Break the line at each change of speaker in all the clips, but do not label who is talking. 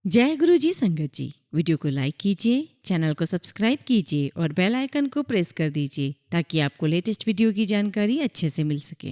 जय गुरु जी संगत जी। वीडियो को लाइक कीजिए, चैनल को सब्सक्राइब कीजिए और बेल आइकन को प्रेस कर दीजिए ताकि आपको लेटेस्ट वीडियो की जानकारी अच्छे से मिल सके।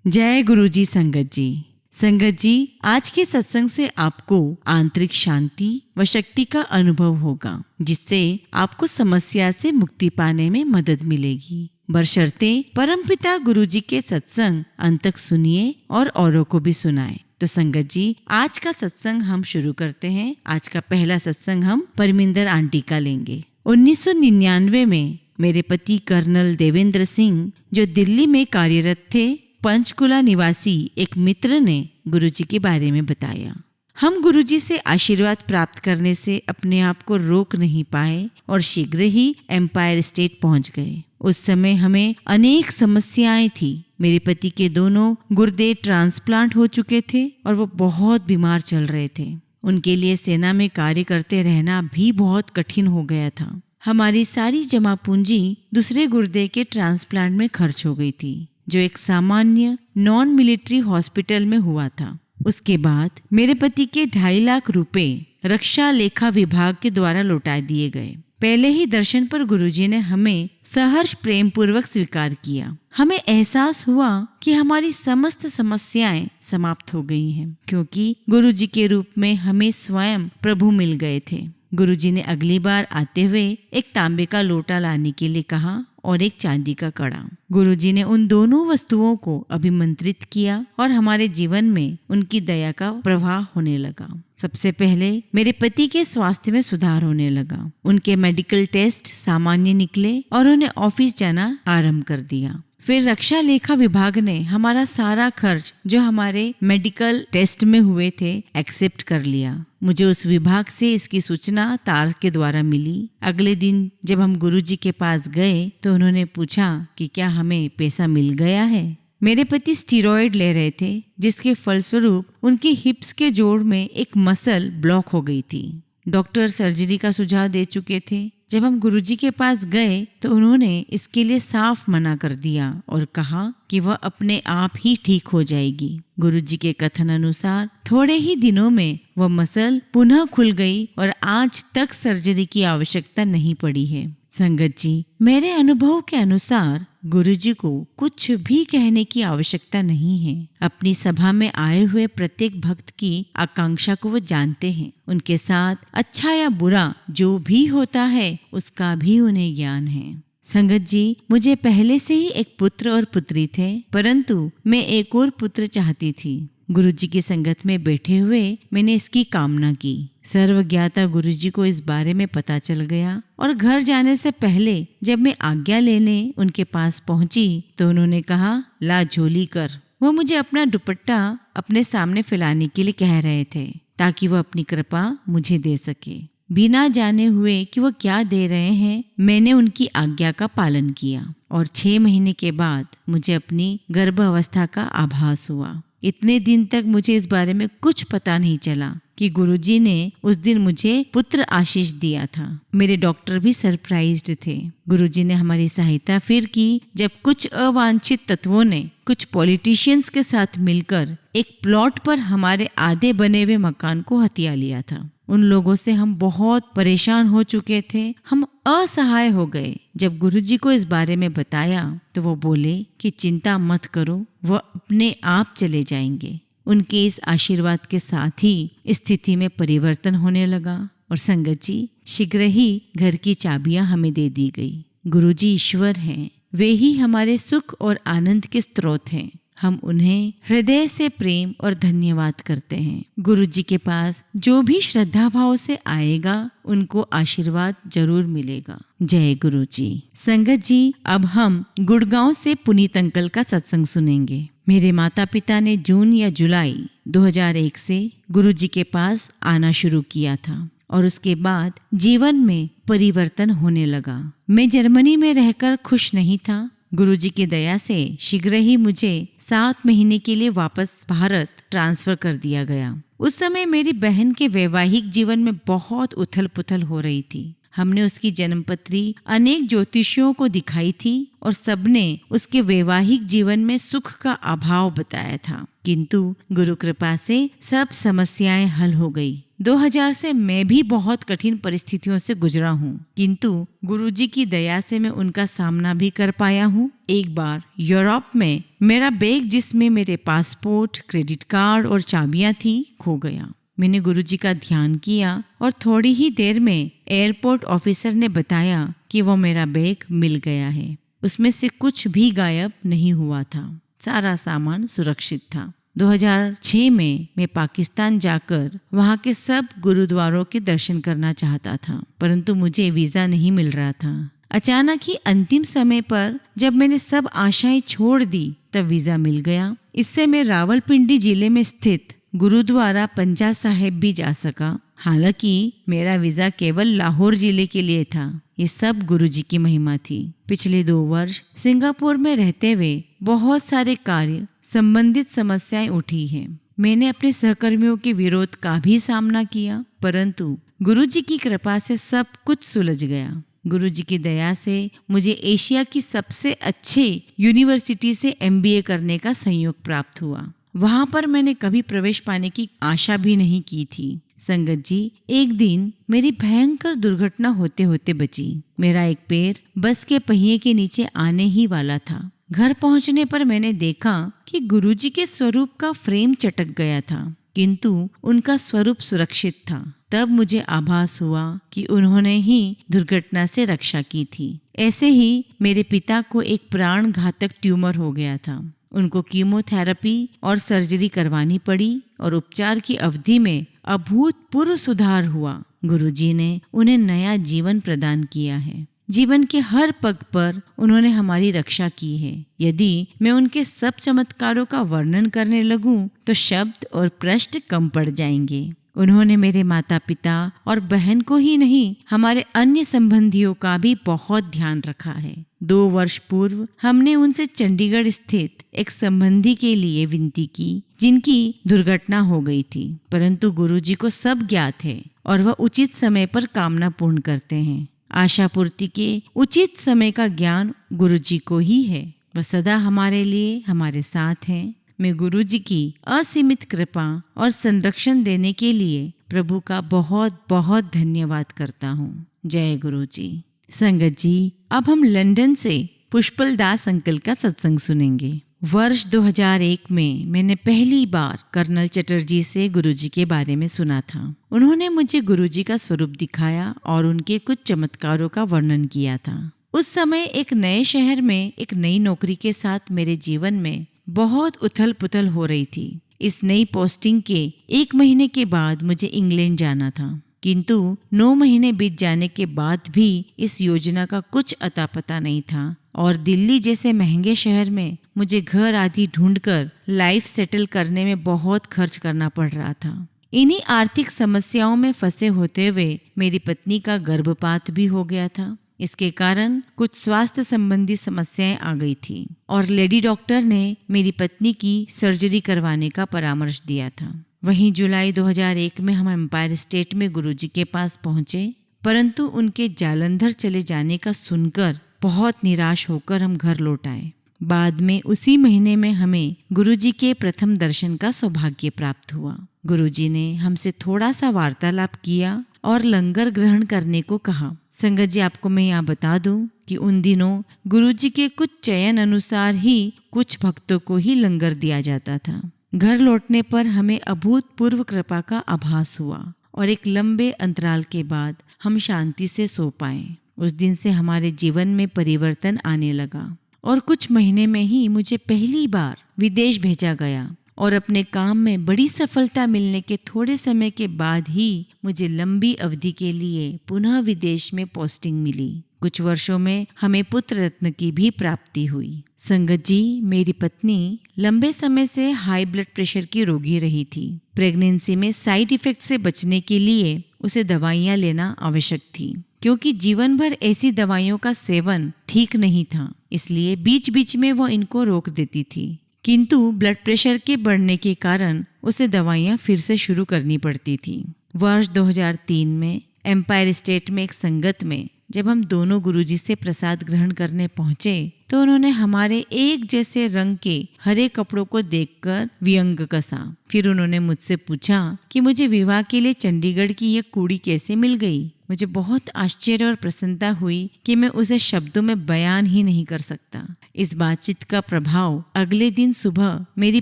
जय गुरु जी संगत जी। संगत जी, आज के सत्संग से आपको आंतरिक शांति व शक्ति का अनुभव होगा, जिससे आपको समस्या से मुक्ति पाने में मदद मिलेगी। बशर्ते परमपिता गुरु जी के सत्संग अंत तक सुनिए और औरों को भी सुनाएं। तो संगत जी, आज का सत्संग हम शुरू करते हैं। आज का पहला सत्संग हम परमिंदर आंटी का लेंगे। 1999 में मेरे पति कर्नल देवेंद्र सिंह, जो दिल्ली में कार्यरत थे, पंचकुला निवासी एक मित्र ने गुरुजी के बारे में बताया। हम गुरुजी से आशीर्वाद प्राप्त करने से अपने आप को रोक नहीं पाए और शीघ्र ही एम्पायर स्टेट पहुंच गए। उस समय हमें अनेक समस्याएं थी। मेरे पति के दोनों गुर्दे ट्रांसप्लांट हो चुके थे और वो बहुत बीमार चल रहे थे। उनके लिए सेना में कार्य करते रहना भी बहुत कठिन हो गया था। हमारी सारी जमा पूंजी दूसरे गुर्दे के ट्रांसप्लांट में खर्च हो गई थी, जो एक सामान्य नॉन मिलिट्री हॉस्पिटल में हुआ था। उसके बाद मेरे पति के 2.5 लाख रुपए रक्षा लेखा विभाग के द्वारा लौटा दिए गए। पहले ही दर्शन पर गुरुजी ने हमें सहर्ष प्रेम पूर्वक स्वीकार किया। हमें एहसास हुआ कि हमारी समस्त समस्याएं समाप्त हो गई हैं, क्योंकि गुरुजी के रूप में हमें स्वयं प्रभु मिल गए थे। गुरुजी ने अगली बार आते हुए एक तांबे का लोटा लाने के लिए कहा और एक चांदी का कड़ा। गुरुजी ने उन दोनों वस्तुओं को अभिमंत्रित किया और हमारे जीवन में उनकी दया का प्रवाह होने लगा। सबसे पहले मेरे पति के स्वास्थ्य में सुधार होने लगा। उनके मेडिकल टेस्ट सामान्य निकले और उन्हें ऑफिस जाना आरंभ कर दिया। फिर रक्षा लेखा विभाग ने हमारा सारा खर्च जो हमारे मेडिकल टेस्ट में हुए थे एक्सेप्ट कर लिया। मुझे उस विभाग से इसकी सूचना तार के द्वारा मिली। अगले दिन जब हम गुरुजी के पास गए तो उन्होंने पूछा कि क्या हमें पैसा मिल गया है। मेरे पति स्टीरॉयड ले रहे थे, जिसके फलस्वरूप उनके हिप्स के जोड़ में एक मसल ब्लॉक हो गई थी। डॉक्टर सर्जरी का सुझाव दे चुके थे। जब हम गुरुजी के पास गए तो उन्होंने इसके लिए साफ मना कर दिया और कहा कि वह अपने आप ही ठीक हो जाएगी। गुरुजी के कथन अनुसार थोड़े ही दिनों में वह मसल पुनः खुल गई और आज तक सर्जरी की आवश्यकता नहीं पड़ी है। संगत जी, मेरे अनुभव के अनुसार गुरुजी को कुछ भी कहने की आवश्यकता नहीं है। अपनी सभा में आए हुए प्रत्येक भक्त की आकांक्षा को वो जानते हैं। उनके साथ अच्छा या बुरा जो भी होता है उसका भी उन्हें ज्ञान है। संगत जी, मुझे पहले से ही एक पुत्र और पुत्री थे, परंतु मैं एक और पुत्र चाहती थी। गुरुजी की संगत में बैठे हुए मैंने इसकी कामना की। सर्वज्ञाता गुरुजी को इस बारे में पता चल गया और घर जाने से पहले जब मैं आज्ञा लेने उनके पास पहुंची तो उन्होंने कहा, ला झोली कर। वो मुझे अपना दुपट्टा अपने सामने फैलाने के लिए कह रहे थे ताकि वह अपनी कृपा मुझे दे सके। बिना जाने हुए कि वो क्या दे रहे हैं, मैंने उनकी आज्ञा का पालन किया और 6 महीने के बाद मुझे अपनी गर्भावस्था का आभास हुआ। इतने दिन तक मुझे इस बारे में कुछ पता नहीं चला कि गुरुजी ने उस दिन मुझे पुत्र आशीष दिया था। मेरे डॉक्टर भी सरप्राइज्ड थे। गुरुजी ने हमारी सहायता फिर की जब कुछ अवांछित तत्वों ने कुछ पॉलिटिशियंस के साथ मिलकर एक प्लॉट पर हमारे आधे बने हुए मकान को हथिया लिया था। उन लोगों से हम बहुत परेशान हो चुके थे। हम असहाय हो गए। जब गुरुजी को इस बारे में बताया तो वो बोले कि चिंता मत करो, वह अपने आप चले जाएंगे। उनके इस आशीर्वाद के साथ ही स्थिति में परिवर्तन होने लगा और संगत जी, शीघ्र ही घर की चाबियां हमें दे दी गई। गुरुजी ईश्वर हैं, वे ही हमारे सुख और आनंद के स्रोत हैं। हम उन्हें हृदय से प्रेम और धन्यवाद करते हैं। गुरुजी के पास जो भी श्रद्धा भाव से आएगा उनको आशीर्वाद जरूर मिलेगा। जय गुरुजी। संगत जी, अब हम गुड़गांव से पुनीत अंकल का सत्संग सुनेंगे। मेरे माता पिता ने जून या जुलाई 2001 से गुरुजी के पास आना शुरू किया था और उसके बाद जीवन में परिवर्तन होने लगा। मैं जर्मनी में रहकर खुश नहीं था। गुरुजी की दया से शीघ्र ही मुझे 7 महीने के लिए वापस भारत ट्रांसफर कर दिया गया। उस समय मेरी बहन के वैवाहिक जीवन में बहुत उथल पुथल हो रही थी। हमने उसकी जन्मपत्री अनेक ज्योतिषियों को दिखाई थी और सबने उसके वैवाहिक जीवन में सुख का अभाव बताया था, किंतु गुरु कृपा से सब समस्याएं हल हो गई। 2000 से मैं भी बहुत कठिन परिस्थितियों से गुजरा हूँ, किंतु गुरुजी की दया से मैं उनका सामना भी कर पाया हूँ। एक बार यूरोप में मेरा बैग, जिसमें मेरे पासपोर्ट, क्रेडिट कार्ड और चाबियां थी, खो गया। मैंने गुरुजी का ध्यान किया और थोड़ी ही देर में एयरपोर्ट ऑफिसर ने बताया कि वो मेरा बैग मिल गया है। उसमें से कुछ भी गायब नहीं हुआ था, सारा सामान सुरक्षित था। 2006 में मैं पाकिस्तान जाकर वहाँ के सब गुरुद्वारों के दर्शन करना चाहता था, परंतु मुझे वीजा नहीं मिल रहा था। अचानक ही अंतिम समय पर जब मैंने सब आशाएं छोड़ दी, तब वीजा मिल गया। इससे मैं रावलपिंडी जिले में स्थित गुरुद्वारा पंजा साहिब भी जा सका। हालांकि मेरा वीजा केवल लाहौर जिले के लिए था। ये सब गुरुजी की महिमा थी। पिछले 2 वर्ष सिंगापुर में रहते हुए बहुत सारे कार्य संबंधित समस्याएं उठी हैं। मैंने अपने सहकर्मियों के विरोध का भी सामना किया, परंतु गुरुजी की कृपा से सब कुछ सुलझ गया। गुरुजी की दया से मुझे एशिया की सबसे अच्छे यूनिवर्सिटी से MBA करने का संयोग प्राप्त हुआ। वहां पर मैंने कभी प्रवेश पाने की आशा भी नहीं की थी। संगत जी, एक दिन मेरी भयंकर दुर्घटना होते होते बची। मेरा एक पैर बस के पहिए के नीचे आने ही वाला था। घर पहुंचने पर मैंने देखा कि गुरुजी के स्वरूप का फ्रेम चटक गया था, किंतु उनका स्वरूप सुरक्षित था। तब मुझे आभास हुआ कि उन्होंने ही दुर्घटना से रक्षा की थी। ऐसे ही मेरे पिता को एक प्राण घातक ट्यूमर हो गया था। उनको कीमोथेरेपी और सर्जरी करवानी पड़ी और उपचार की अवधि में अभूतपूर्व सुधार हुआ। गुरुजी ने उन्हें नया जीवन प्रदान किया है। जीवन के हर पग पर उन्होंने हमारी रक्षा की है। यदि मैं उनके सब चमत्कारों का वर्णन करने लगूं तो शब्द और प्रश्न कम पड़ जाएंगे। उन्होंने मेरे माता पिता और बहन को ही नहीं, हमारे अन्य संबंधियों का भी बहुत ध्यान रखा है। 2 वर्ष पूर्व हमने उनसे चंडीगढ़ स्थित एक संबंधी के लिए विनती की, जिनकी दुर्घटना हो गई थी, परंतु गुरुजी को सब ज्ञात है और वह उचित समय पर कामना पूर्ण करते हैं। आशा पूर्ति के उचित समय का ज्ञान गुरुजी को ही है। वह सदा हमारे लिए हमारे साथ हैं। मैं गुरुजी की असीमित कृपा और संरक्षण देने के लिए प्रभु का बहुत बहुत धन्यवाद करता हूँ। जय गुरुजी। संगत जी, अब हम लंदन से पुष्पल दास अंकल का सत्संग सुनेंगे। वर्ष 2001 में मैंने पहली बार कर्नल चटर्जी से गुरुजी के बारे में सुना था। उन्होंने मुझे गुरुजी का स्वरूप दिखाया और उनके कुछ चमत्कारों का वर्णन किया था। उस समय एक नए शहर में एक नई नौकरी के साथ मेरे जीवन में बहुत उथल पुथल हो रही थी। इस नई पोस्टिंग के 1 महीने के बाद मुझे इंग्लैंड जाना था, किंतु 9 महीने बीत जाने के बाद भी इस योजना का कुछ अता पता नहीं था और दिल्ली जैसे महंगे शहर में मुझे घर आदि ढूंढकर लाइफ सेटल करने में बहुत खर्च करना पड़ रहा था। इन्हीं आर्थिक समस्याओं में फंसे होते हुए मेरी पत्नी का गर्भपात भी हो गया था। इसके कारण कुछ स्वास्थ्य संबंधी समस्याएं आ गई थी और लेडी डॉक्टर ने मेरी पत्नी की सर्जरी करवाने का परामर्श दिया था। वहीं जुलाई 2001 में हम एम्पायर स्टेट में गुरुजी के पास पहुंचे, परंतु उनके जालंधर चले जाने का सुनकर बहुत निराश होकर हम घर लौट आए। बाद में उसी महीने में हमें गुरुजी के प्रथम दर्शन का सौभाग्य प्राप्त हुआ। गुरुजी ने हमसे थोड़ा सा वार्तालाप किया और लंगर ग्रहण करने को कहा। संगत जी, आपको मैं यहाँ बता दूं कि उन दिनों गुरुजी के कुछ चयन अनुसार ही कुछ भक्तों को ही लंगर दिया जाता था। घर लौटने पर हमें अभूतपूर्व कृपा का आभास हुआ और एक लंबे अंतराल के बाद हम शांति से सो पाए। उस दिन से हमारे जीवन में परिवर्तन आने लगा और कुछ महीने में ही मुझे पहली बार विदेश भेजा गया और अपने काम में बड़ी सफलता मिलने के थोड़े समय के बाद ही मुझे लंबी अवधि के लिए पुनः विदेश में पोस्टिंग मिली। कुछ वर्षों में हमें पुत्र रत्न की भी प्राप्ति हुई। संगत जी, मेरी पत्नी लंबे समय से हाई ब्लड प्रेशर की रोगी रही थी। प्रेगनेंसी में साइड इफेक्ट से बचने के लिए उसे दवाइयाँ लेना आवश्यक थी, क्योंकि जीवन भर ऐसी दवाइयों का सेवन ठीक नहीं था, इसलिए बीच बीच में वो इनको रोक देती थी। किंतु ब्लड प्रेशर के बढ़ने के कारण उसे दवाइयाँ फिर से शुरू करनी पड़ती थी। वर्ष 2003 में एम्पायर स्टेट में एक संगत में जब हम दोनों गुरुजी से प्रसाद ग्रहण करने पहुंचे तो उन्होंने हमारे एक जैसे रंग के हरे कपड़ों को देखकर व्यंग कसा। फिर उन्होंने मुझसे पूछा कि मुझे विवाह के लिए चंडीगढ़ की यह कुड़ी कैसे मिल गई। मुझे बहुत आश्चर्य और प्रसन्नता हुई कि मैं उसे शब्दों में बयान ही नहीं कर सकता। इस बातचीत का प्रभाव अगले दिन सुबह मेरी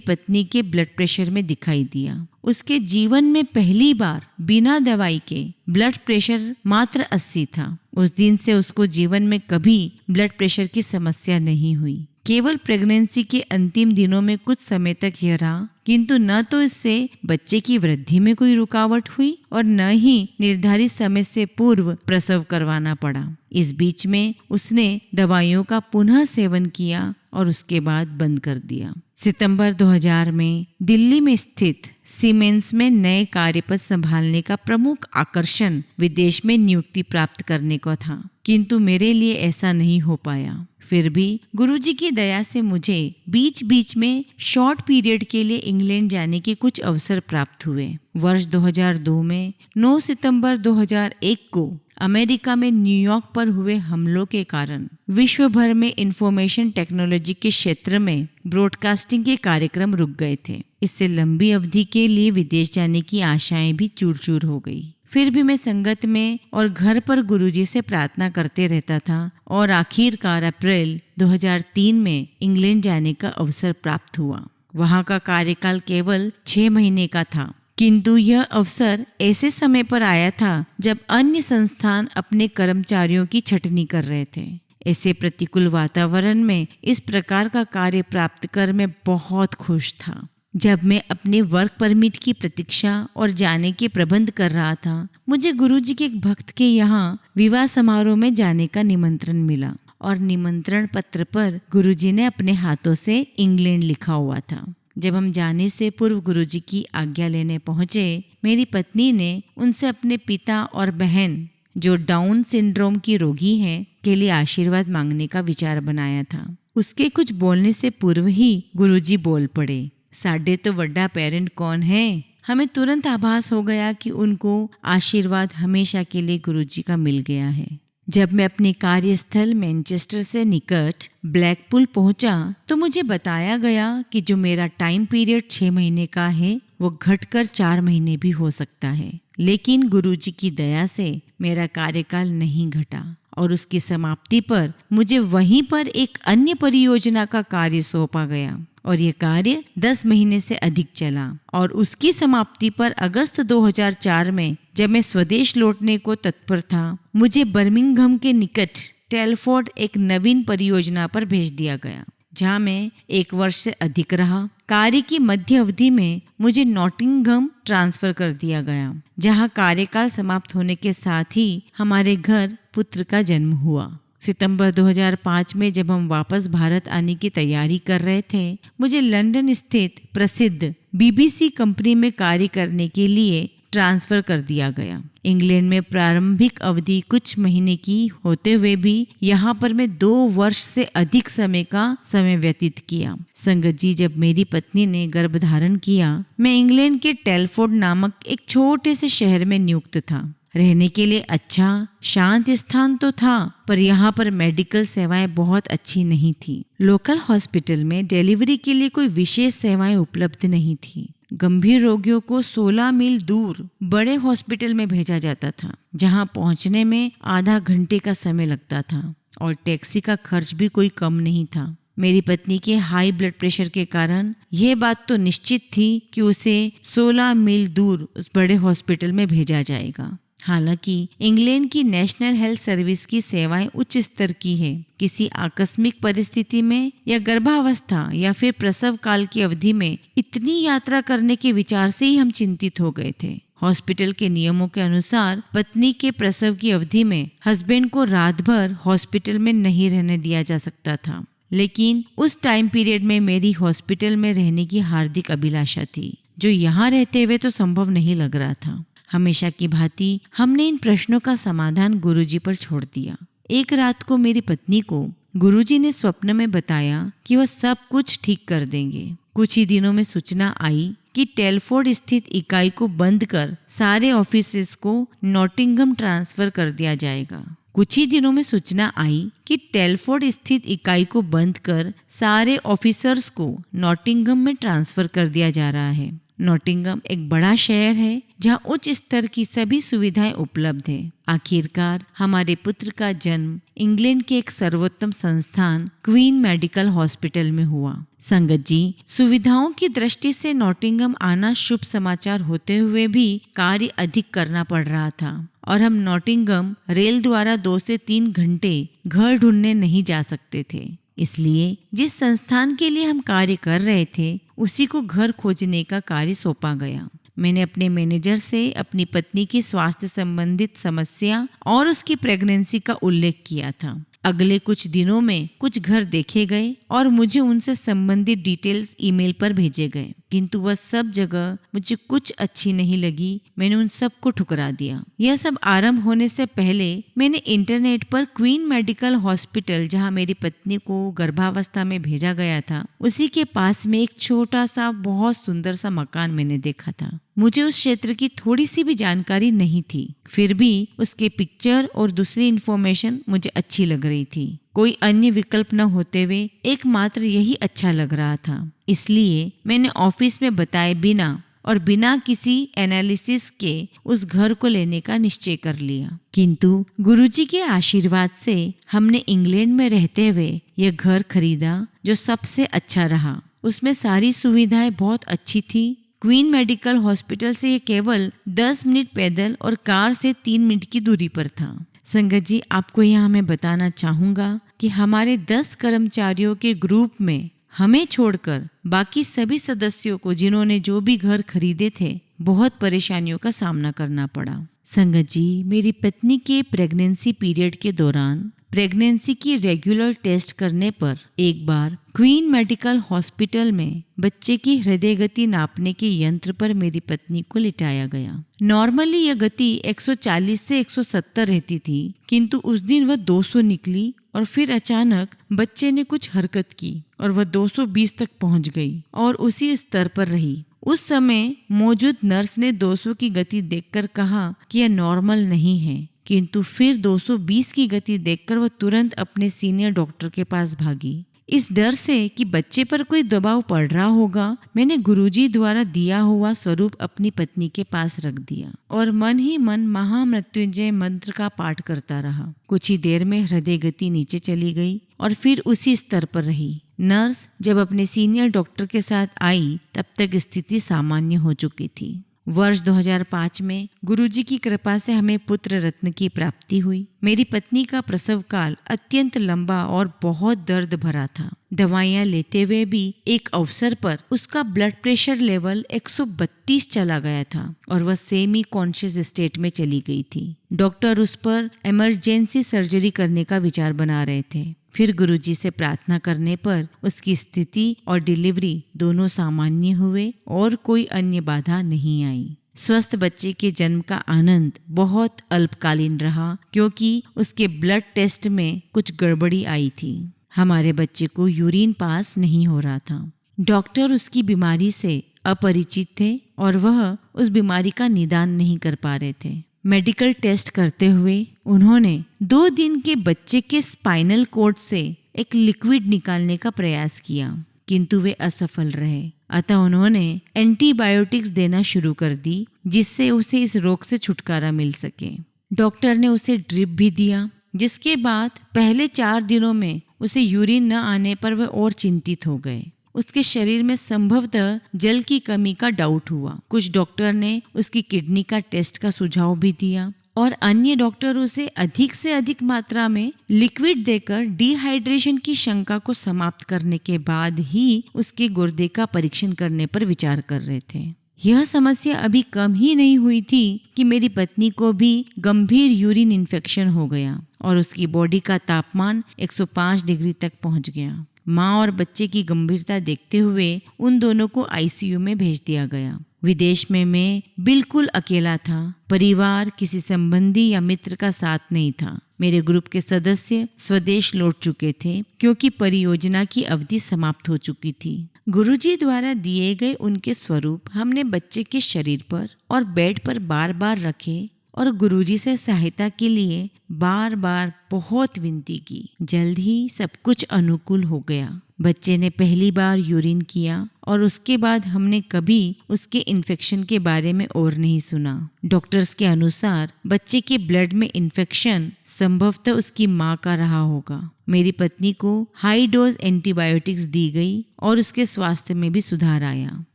पत्नी के ब्लड प्रेशर में दिखाई दिया। उसके जीवन में पहली बार बिना दवाई के ब्लड प्रेशर मात्र 80 था। उस दिन से उसको जीवन में कभी ब्लड प्रेशर की समस्या नहीं हुई। केवल प्रेगनेंसी के अंतिम दिनों में कुछ समय तक यह रहा, किंतु न तो इससे बच्चे की वृद्धि में कोई रुकावट हुई और न ही निर्धारित समय से पूर्व प्रसव करवाना पड़ा। इस बीच में उसने दवाइयों का पुनः सेवन किया और उसके बाद बंद कर दिया। सितंबर 2000 में दिल्ली में स्थित सीमेंस में नए कार्यपद संभालने का प्रमुख आकर्षण विदेश में नियुक्ति प्राप्त करने को था, किंतु मेरे लिए ऐसा नहीं हो पाया। फिर भी गुरुजी की दया से मुझे बीच बीच में शॉर्ट पीरियड के लिए इंग्लैंड जाने के कुछ अवसर प्राप्त हुए। वर्ष 2002 में 9 सितंबर 2001 को अमेरिका में न्यूयॉर्क पर हुए हमलों के कारण विश्व भर में इंफॉर्मेशन टेक्नोलॉजी के क्षेत्र में ब्रॉडकास्टिंग के कार्यक्रम रुक गए थे। इससे लंबी अवधि के लिए विदेश जाने की आशाएं भी चूर चूर हो गई। फिर भी मैं संगत में और घर पर गुरुजी से प्रार्थना करते रहता था और आखिरकार अप्रैल 2003 में इंग्लैंड जाने का अवसर प्राप्त हुआ। वहां का कार्यकाल केवल 6 महीने का था, किंतु यह अवसर ऐसे समय पर आया था जब अन्य संस्थान अपने कर्मचारियों की छटनी कर रहे थे। ऐसे प्रतिकूल वातावरण में इस प्रकार का कार्य प्राप्त कर मैं बहुत खुश था। जब मैं अपने वर्क परमिट की प्रतीक्षा और जाने के प्रबंध कर रहा था, मुझे गुरुजी के एक भक्त के यहाँ विवाह समारोह में जाने का निमंत्रण मिला और निमंत्रण पत्र पर गुरुजी ने अपने हाथों से इंग्लैंड लिखा हुआ था। जब हम जाने से पूर्व गुरुजी की आज्ञा लेने पहुंचे, मेरी पत्नी ने उनसे अपने पिता और बहन जो डाउन सिंड्रोम की रोगी हैं के लिए आशीर्वाद मांगने का विचार बनाया था। उसके कुछ बोलने से पूर्व ही गुरुजी बोल पड़े, साढ़े तो बड़ा पेरेंट कौन है। हमें तुरंत आभास हो गया कि उनको आशीर्वाद हमेशा के लिए गुरुजी का मिल गया है। जब मैं अपने कार्यस्थल मैनचेस्टर से निकट ब्लैकपूल पहुंचा तो मुझे बताया गया कि जो मेरा टाइम पीरियड 6 महीने का है वो घटकर 4 महीने भी हो सकता है। लेकिन गुरुजी की दया से मेरा कार्यकाल नहीं घटा और उसकी समाप्ति पर मुझे वहीं पर एक अन्य परियोजना का कार्य सौंपा गया और ये कार्य 10 महीने से अधिक चला और उसकी समाप्ति पर अगस्त 2004 में जब मैं स्वदेश लौटने को तत्पर था, मुझे बर्मिंघम के निकट टेलफोर्ड एक नवीन परियोजना पर भेज दिया गया, जहां मैं 1 वर्ष से अधिक रहा। कार्य की मध्य अवधि में मुझे नॉटिंघम ट्रांसफर कर दिया गया, जहां कार्यकाल समाप्त होने के साथ ही हमारे घर पुत्र का जन्म हुआ। सितंबर 2005 में जब हम वापस भारत आने की तैयारी कर रहे थे, मुझे लंदन स्थित प्रसिद्ध BBC कंपनी में कार्य करने के लिए ट्रांसफर कर दिया गया। इंग्लैंड में प्रारंभिक अवधि कुछ महीने की होते हुए भी यहाँ पर मैं 2 वर्ष से अधिक समय व्यतीत किया। संगत जी, जब मेरी पत्नी ने गर्भधारण किया, मैं इंग्लैंड के टेलफोर्ड नामक एक छोटे से शहर में नियुक्त था। रहने के लिए अच्छा शांत स्थान तो था, पर यहाँ पर मेडिकल सेवाएं बहुत अच्छी नहीं थी। लोकल हॉस्पिटल में डिलीवरी के लिए कोई विशेष सेवाएं उपलब्ध नहीं थी। गंभीर रोगियों को 16 मील दूर बड़े हॉस्पिटल में भेजा जाता था, जहाँ पहुँचने में आधा घंटे का समय लगता था और टैक्सी का खर्च भी कोई कम नहीं था। मेरी पत्नी के हाई ब्लड प्रेशर के कारण यह बात तो निश्चित थी कि उसे 16 मील दूर उस बड़े हॉस्पिटल में भेजा जाएगा। हालांकि इंग्लैंड की नेशनल हेल्थ सर्विस की सेवाएं उच्च स्तर की है। किसी आकस्मिक परिस्थिति में या गर्भावस्था या फिर प्रसव काल की अवधि में इतनी यात्रा करने के विचार से ही हम चिंतित हो गए थे। हॉस्पिटल के नियमों के अनुसार पत्नी के प्रसव की अवधि में हस्बैंड को रात भर हॉस्पिटल में नहीं रहने दिया जा सकता था, लेकिन उस टाइम पीरियड में मेरी हॉस्पिटल में रहने की हार्दिक अभिलाषा थी, जो यहाँ रहते हुए तो संभव नहीं लग रहा था। हमेशा की भांति हमने इन प्रश्नों का समाधान गुरुजी पर छोड़ दिया। एक रात को मेरी पत्नी को गुरुजी ने स्वप्न में बताया कि वह सब कुछ ठीक कर देंगे। कुछ ही दिनों में सूचना आई कि टेलफोर्ड स्थित इकाई को बंद कर सारे ऑफिसेस को नॉटिंघम ट्रांसफर कर दिया जाएगा। कुछ ही दिनों में सूचना आई कि टेलफोर्ड स्थित इकाई को बंद कर सारे ऑफिसर्स को नॉटिंघम में ट्रांसफर कर दिया जा रहा है। नॉटिंघम एक बड़ा शहर है जहां उच्च स्तर की सभी सुविधाएं उपलब्ध है। आखिरकार हमारे पुत्र का जन्म इंग्लैंड के एक सर्वोत्तम संस्थान क्वीन मेडिकल हॉस्पिटल में हुआ। संगत जी, सुविधाओं की दृष्टि से नॉटिंघम आना शुभ समाचार होते हुए भी कार्य अधिक करना पड़ रहा था और हम नॉटिंघम रेल द्वारा 2 से 3 घंटे घर ढूंढने नहीं जा सकते थे। इसलिए जिस संस्थान के लिए हम कार्य कर रहे थे उसी को घर खोजने का कार्य सौंपा गया। मैंने अपने मैनेजर से अपनी पत्नी की स्वास्थ्य संबंधित समस्या और उसकी प्रेगनेंसी का उल्लेख किया था। अगले कुछ दिनों में कुछ घर देखे गए और मुझे उनसे संबंधित डिटेल्स ईमेल पर भेजे गए, किंतु वह सब जगह मुझे कुछ अच्छी नहीं लगी। मैंने उन सब को ठुकरा दिया। यह सब आरंभ होने से पहले मैंने इंटरनेट पर क्वीन मेडिकल हॉस्पिटल, जहां मेरी पत्नी को गर्भावस्था में भेजा गया था, उसी के पास में एक छोटा सा बहुत सुंदर सा मकान मैंने देखा था। मुझे उस क्षेत्र की थोड़ी सी भी जानकारी नहीं थी, फिर भी उसके पिक्चर और दूसरी इन्फॉर्मेशन मुझे अच्छी लग रही थी। कोई अन्य विकल्प न होते हुए एकमात्र यही अच्छा लग रहा था। इसलिए मैंने ऑफिस में बताए बिना और बिना किसी एनालिसिस के उस घर को लेने का निश्चय कर लिया। किंतु गुरुजी के आशीर्वाद से हमने इंग्लैंड में रहते हुए यह घर खरीदा, जो सबसे अच्छा रहा। उसमें सारी सुविधाएं बहुत अच्छी थी। क्वीन मेडिकल हॉस्पिटल से ये केवल 10 मिनट पैदल और कार से 3 मिनट की दूरी पर था। संगत जी, आपको यहाँ मैं बताना चाहूँगा कि हमारे 10 कर्मचारियों के ग्रुप में हमें छोड़कर बाकी सभी सदस्यों को, जिन्होंने जो भी घर खरीदे थे, बहुत परेशानियों का सामना करना पड़ा। संगत जी, मेरी पत्नी के प्रेगनेंसी पीरियड के दौरान प्रेगनेंसी की रेगुलर टेस्ट करने पर एक बार क्वीन मेडिकल हॉस्पिटल में बच्चे की हृदय गति नापने के यंत्र पर मेरी पत्नी को लिटाया गया। नॉर्मली यह गति 140 से 170 रहती थी, किंतु उस दिन वह 200 निकली और फिर अचानक बच्चे ने कुछ हरकत की और वह 220 तक पहुंच गई और उसी स्तर पर रही। उस समय मौजूद नर्स ने 200 की गति देखकर कहा कि यह नॉर्मल नहीं है, किंतु फिर 220 की गति देखकर वह तुरंत अपने सीनियर डॉक्टर के पास भागी। इस डर से कि बच्चे पर कोई दबाव पड़ रहा होगा, मैंने गुरुजी द्वारा दिया हुआ स्वरूप अपनी पत्नी के पास रख दिया और मन ही मन महामृत्युंजय मंत्र का पाठ करता रहा। कुछ ही देर में हृदय गति नीचे चली गई और फिर उसी स्तर पर रही। नर्स जब अपने सीनियर डॉक्टर के साथ आई, तब तक स्थिति सामान्य हो चुकी थी। वर्ष 2005 में गुरुजी की कृपा से हमें पुत्र रत्न की प्राप्ति हुई। मेरी पत्नी का प्रसव काल अत्यंत लंबा और बहुत दर्द भरा था। दवाइयां लेते हुए भी एक अवसर पर उसका ब्लड प्रेशर लेवल 132 चला गया था और वह सेमी कॉन्शियस स्टेट में चली गई थी। डॉक्टर उस पर इमरजेंसी सर्जरी करने का विचार बना रहे थे। फिर गुरुजी से प्रार्थना करने पर उसकी स्थिति और डिलीवरी दोनों सामान्य हुए और कोई अन्य बाधा नहीं आई। स्वस्थ बच्चे के जन्म का आनंद बहुत अल्पकालीन रहा, क्योंकि उसके ब्लड टेस्ट में कुछ गड़बड़ी आई थी। हमारे बच्चे को यूरिन पास नहीं हो रहा था। डॉक्टर उसकी बीमारी से अपरिचित थे और वह उस बीमारी का निदान नहीं कर पा रहे थे। मेडिकल टेस्ट करते हुए उन्होंने 2 दिन के बच्चे के स्पाइनल कॉर्ड से एक लिक्विड निकालने का प्रयास किया, किंतु वे असफल रहे। अतः उन्होंने एंटीबायोटिक्स देना शुरू कर दी, जिससे उसे इस रोग से छुटकारा मिल सके। डॉक्टर ने उसे ड्रिप भी दिया, जिसके बाद पहले 4 दिनों में उसे यूरिन न आने पर वे और चिंतित हो गए। उसके शरीर में संभवतः जल की कमी का डाउट हुआ। कुछ डॉक्टर ने उसकी किडनी का टेस्ट का सुझाव भी दिया और अन्य डॉक्टर उसे अधिक से अधिक मात्रा में लिक्विड देकर डिहाइड्रेशन की शंका को समाप्त करने के बाद ही उसके गुर्दे का परीक्षण करने पर विचार कर रहे थे। यह समस्या अभी कम ही नहीं हुई थी कि मेरी पत्नी को भी गंभीर यूरिन इन्फेक्शन हो गया और उसकी बॉडी का तापमान 105 डिग्री तक पहुंच गया। माँ और बच्चे की गंभीरता देखते हुए उन दोनों को आईसीयू में भेज दिया गया। विदेश में मैं बिल्कुल अकेला था। परिवार, किसी संबंधी या मित्र का साथ नहीं था। मेरे ग्रुप के सदस्य स्वदेश लौट चुके थे, क्योंकि परियोजना की अवधि समाप्त हो चुकी थी। गुरुजी द्वारा दिए गए उनके स्वरूप हमने बच्चे के शरीर पर और बेड पर बार बार रखे और गुरुजी से सहायता के लिए बार बार बहुत विनती की। जल्द ही सब कुछ अनुकूल हो गया। बच्चे ने पहली बार यूरिन किया और उसके बाद हमने कभी उसके इन्फेक्शन के बारे में और नहीं सुना। डॉक्टर्स के अनुसार बच्चे के ब्लड में इन्फेक्शन संभवतः उसकी माँ का रहा होगा। मेरी पत्नी को हाई डोज एंटीबायोटिक्स दी गई और उसके स्वास्थ्य में भी सुधार आया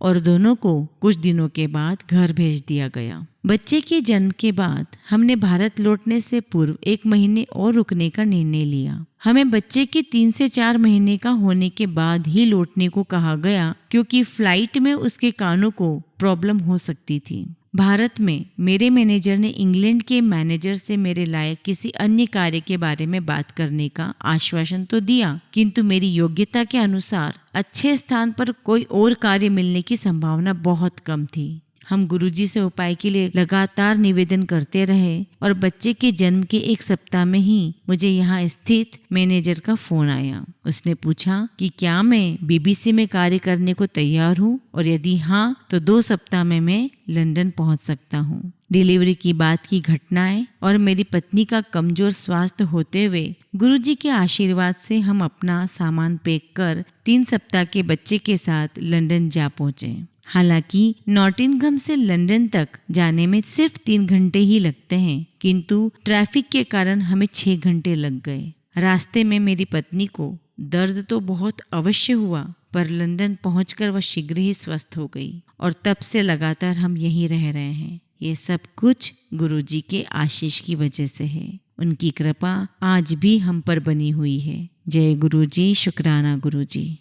और दोनों को कुछ दिनों के बाद घर भेज दिया गया। बच्चे के जन्म के बाद हमने भारत लौटने से पूर्व 1 महीने और रुकने का निर्णय लिया। हमें बच्चे के 3 से 4 महीने का होने के बाद ही लौटने को कहा गया क्योंकि फ्लाइट में उसके कानों को प्रॉब्लम हो सकती थी। भारत में मेरे मैनेजर ने इंग्लैंड के मैनेजर से मेरे लायक किसी अन्य कार्य के बारे में बात करने का आश्वासन तो दिया, किंतु मेरी योग्यता के अनुसार अच्छे स्थान पर कोई और कार्य मिलने की संभावना बहुत कम थी। हम गुरुजी से उपाय के लिए लगातार निवेदन करते रहे और बच्चे के जन्म के 1 सप्ताह में ही मुझे यहाँ स्थित मैनेजर का फोन आया। उसने पूछा कि क्या मैं बीबीसी में कार्य करने को तैयार हूँ और यदि हाँ तो 2 सप्ताह में मैं लंदन पहुँच सकता हूँ। डिलीवरी की बात की घटनाएं और मेरी पत्नी का कमजोर स्वास्थ्य होते हुए गुरुजी के आशीर्वाद से हम अपना सामान पैक कर 3 सप्ताह के बच्चे के साथ लंदन जा पहुँचे। हालांकि नॉटिंघम से लंदन तक जाने में सिर्फ 3 घंटे ही लगते हैं, किंतु ट्रैफिक के कारण हमें 6 घंटे लग गए। रास्ते में मेरी पत्नी को दर्द तो बहुत अवश्य हुआ, पर लंदन पहुंचकर वह शीघ्र ही स्वस्थ हो गई और तब से लगातार हम यहीं रह रहे हैं। ये सब कुछ गुरुजी के आशीष की वजह से है। उनकी कृपा आज भी हम पर बनी हुई है। जय गुरुजी, शुक्राना गुरुजी।